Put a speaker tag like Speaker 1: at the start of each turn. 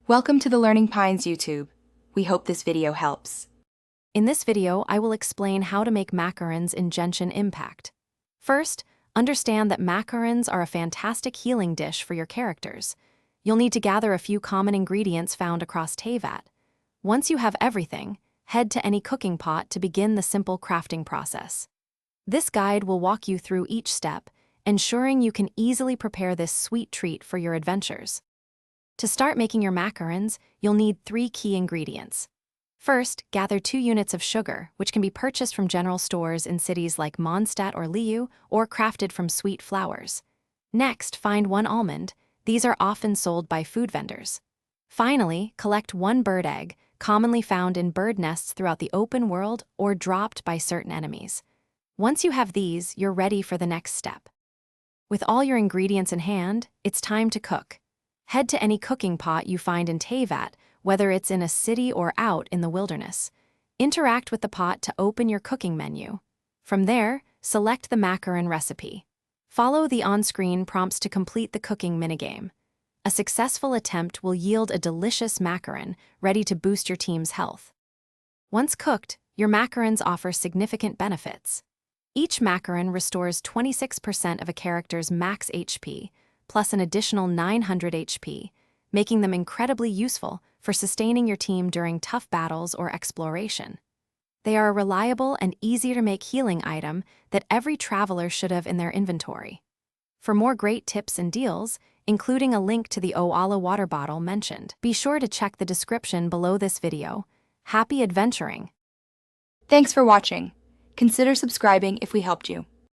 Speaker 1: Welcome to the Learning Pines YouTube. We hope this video helps.
Speaker 2: In this video, I will explain how to make macarons in Genshin Impact. First, understand that macarons are a fantastic healing dish for your characters. You'll need to gather a few common ingredients found across Teyvat. Once you have everything, head to any cooking pot to begin the simple crafting process. This guide will walk you through each step, ensuring you can easily prepare this sweet treat for your adventures. To start making your macarons, you'll need 3 key ingredients. First, gather 2 units of sugar, which can be purchased from general stores in cities like Mondstadt or Liu, or crafted from sweet flowers. Next, find 1 almond. These are often sold by food vendors. Finally, collect 1 bird egg, commonly found in bird nests throughout the open world or dropped by certain enemies. Once you have these, you're ready for the next step. With all your ingredients in hand, it's time to cook. Head to any cooking pot you find in Teyvat, whether it's in a city or out in the wilderness. Interact with the pot to open your cooking menu. From there, select the macaron recipe. Follow the on-screen prompts to complete the cooking minigame. A successful attempt will yield a delicious macaron ready to boost your team's health. Once cooked, your macarons offer significant benefits. Each macaron restores 26% of a character's max HP, plus an additional 900 HP, making them incredibly useful for sustaining your team during tough battles or exploration. They are a reliable and easy-to-make healing item that every traveler should have in their inventory. For more great tips and deals, including a link to the Oala water bottle mentioned, be sure to check the description below this video. Happy adventuring!
Speaker 1: Thanks for watching. Consider subscribing if we helped you.